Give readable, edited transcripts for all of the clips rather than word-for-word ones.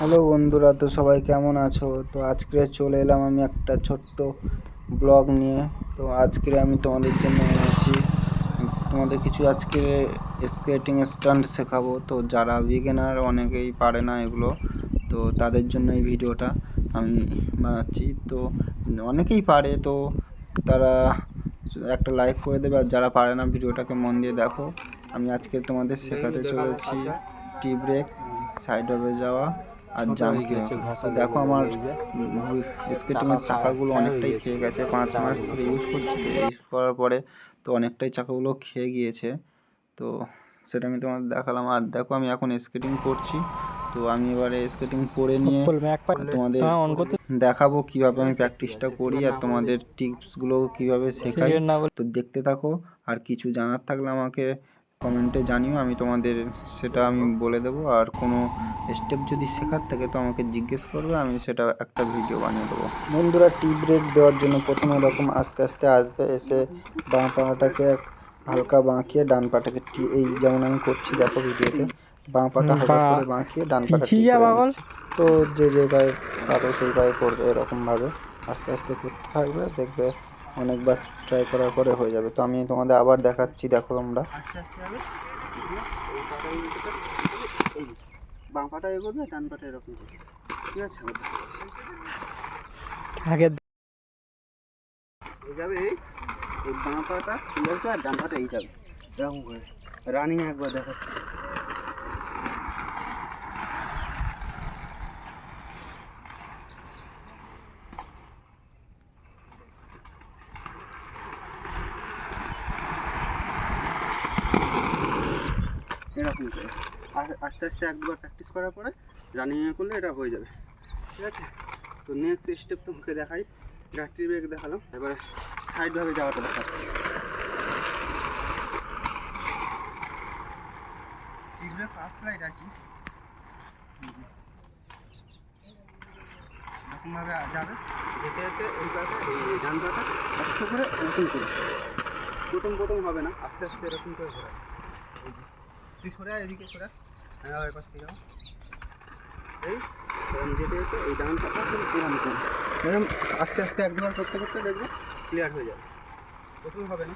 Hello বন্ধুরা, তো সবাই কেমন আছো? তো আজকে চলে এলাম আমি একটা ছোট্ট ব্লগ নিয়ে। তো আজকে আমি তোমাদের জন্য এনেছি তোমাদের কিছু আজকে স্কেটিং স্টান্ট শেখাবো। তো যারা বিগিনার, অনেকেই পারে না এগুলো, তো তাদের জন্য এই ভিডিওটা আমি বানাচ্ছি। তো অনেকেই পারে, তো তারা একটা লাইক করে দেবে, আর যারা পারে না ভিডিওটাকে মন দিয়ে দেখো। আমি আজকে তোমাদের শেখাতে চলেছি টি ব্রেক, সাইড ওয়ে যাওয়া আর জাম্প কীভাবে। তো দেখো আমার স্কেটিংয়ের চাকাগুলো অনেকটাই খেয়ে গেছে, 5 মাস ধরে ইউজ করছি। তো ইউজ করার পরে তো অনেকটাই চাকাগুলো খেয়ে গিয়েছে, তো সেটা আমি তোমাদের দেখালাম। আর দেখো আমি এখন স্কেটিং করছি। তো আমি এবারে স্কেটিং করে নিয়ে তোমাদের দেখাবো কিভাবে আমি প্র্যাকটিসটা করি আর তোমাদের টিপসগুলো কিভাবে শেখাই। তো দেখতে থাকো, আর কিছু জানার থাকলে আমাকে কমেন্টে জানিও, আমি তোমাদের সেটা আমি বলে দেবো। আর কোনো স্টেপ যদি শেখার থাকে তো আমাকে জিজ্ঞেস করবে, আমি সেটা একটা ভিডিও বানিয়ে দেবো। বন্ধুরা, টি ব্রেক দেওয়ার জন্য প্রথমে এরকম আস্তে আস্তে আসবে, এসে বাঁ পাটাকে হালকা বাঁকিয়ে ডান পাটাকে এই যেমন আমি করছি দেখো ভিডিওতে, বাঁ পাটা হালকা করে বাঁকিয়ে ডান পাটা টি করে নিচ্ছে। তো যে জায়গায় পারো সেই পায়ে করবে, এরকমভাবে আস্তে আস্তে করতে থাকবে, দেখবে অনেকবার ট্রাই করার পরে হয়ে যাবে। তো আমি তোমাদের আবার দেখাচ্ছি, দেখো তোমরা আস্তে আস্তে যাবে, এই বাঁ পাটা এগোবে, ডান পাটা এরকম করবে, ঠিক আছে? আগে এই যাবে, এই বাঁ পাটা ঠিক আছে, আর ডান পাটা এই যাবে, এরকম করে রানিং একবার দেখাচ্ছি। এরকম করে আস্তে আস্তে একবার প্র্যাকটিস করার পরে রানিংয়ে করলে এটা হয়ে যাবে, ঠিক আছে? তো নেক্সট স্টেপ তোমাকে দেখাই, টি ব্রেক দেখালাম, এবারে সাইডভাবে যাওয়াটা দেখাচ্ছি। টি ব্রেক ফার্স্ট সাইড আর কি এরকমভাবে যাবে, যেতে যেতে এই পাটা এই ডান পাটা আস্তে করে এরকম করে, প্রথম হবে না, আস্তে আস্তে এরকম করে ঘোরায়। এই যে তুই সরে এদিকে সরে, হ্যাঁ ওই পাশ থেকে যাও, এই এরকম যেতে যেতে এই ডান পাটা এরকম করে এরকম আস্তে আস্তে এক দুবার করতে করতে দেখবে ক্লিয়ার হয়ে যাবে। প্রথম হবে না,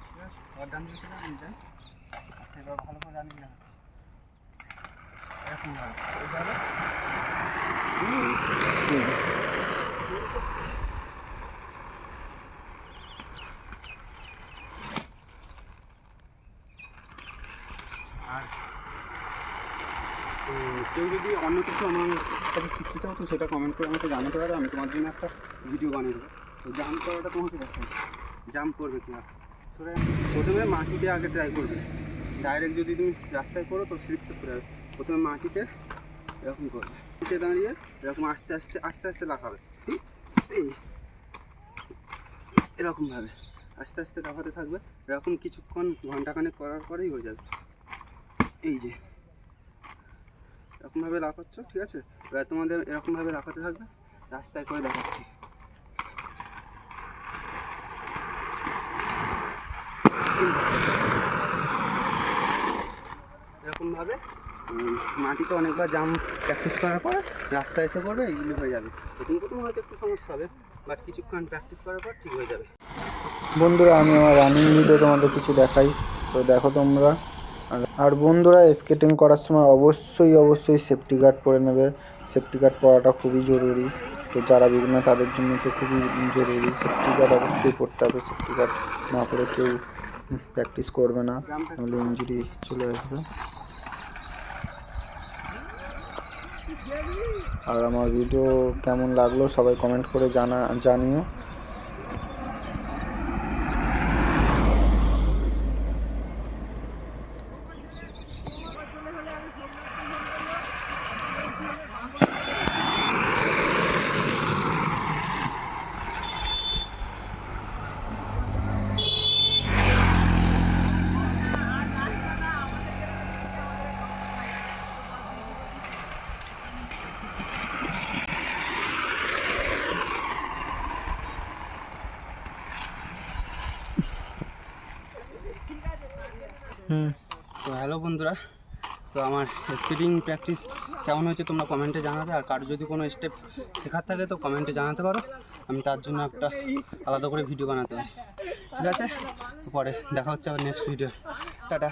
ঠিক আছে? আবার ডান দিকে চলে আমি যাই। আচ্ছা, এবার ভালো করে রানিং দেখাচ্ছি, এরকমভাবে এইভাবে। আর কেউ যদি অন্য কিছু আমার কাছে শিখতে চাও তো সেটা কমেন্ট করে আমাকে জানাতে পারো, আমি তোমার জন্য একটা ভিডিও বানিয়ে দেবো। তো জাম্প করাটা তোমাকে দেখাই, জাম্প করবে কীভাবে। প্রথমে মাটিতে আগে ট্রাই করবে, ডাইরেক্ট যদি তুমি রাস্তায় করো তো স্লিপ করতে হবে। প্রথমে মাটিতে এরকম করবে, মাটিতে দাঁড়িয়ে এরকম আস্তে আস্তে আস্তে আস্তে লাফাবে, এই এরকমভাবে আস্তে আস্তে লাফাতে থাকবে। এরকম কিছুক্ষণ ঘন্টাখানেক করার পরেই হয়ে যাবে। এই যে এরকমভাবে লাফাচ্ছ, ঠিক আছে? এবার তোমাদের এরকমভাবে লাফাতে থাকবে, রাস্তায় করে দেখাচ্ছি। এরকমভাবে মাটিতে অনেকবার জাম্প প্র্যাকটিস করার পরে রাস্তায় এসে পড়বে, এইগুলি হয়ে যাবে। প্রথম হয়তো একটু সমস্যা হবে, বাট কিছুক্ষণ প্র্যাকটিস করার পর ঠিক হয়ে যাবে। বন্ধুরা, আমি আমার রানিং ভিডিও তোমাদের কিছু দেখাই, তো দেখো তোমরা। আর বন্ধুরা, স্কেটিং করার সময় অবশ্যই সেফটি গার্ড পরে নেবে। সেফটি গার্ড পরাটা খুবই জরুরি। তো যারা বিগিনার তাদের জন্য তো খুবই জরুরি, সেফটি গার্ড অবশ্যই পরতে হবে। সেফটি গার্ড না পরে কেউ প্র্যাকটিস করবে না, নাহলে ইনজুরি চলে আসবে। আর আমার ভিডিও কেমন লাগলো সবাই কমেন্ট করে জানিও। তো হ্যালো বন্ধুরা, তো আমার স্কেটিং প্র্যাকটিস কেমন হয়েছে তোমরা কমেন্টে জানাবে, আর কারো যদি কোনো স্টেপ শেখার থাকে তো কমেন্টে জানাতে পারো, আমি তার জন্য একটা আলাদা করে ভিডিও বানাতে পারি। ঠিক আছে, পরে দেখা হচ্ছে আবার নেক্সট ভিডিও। টাটা।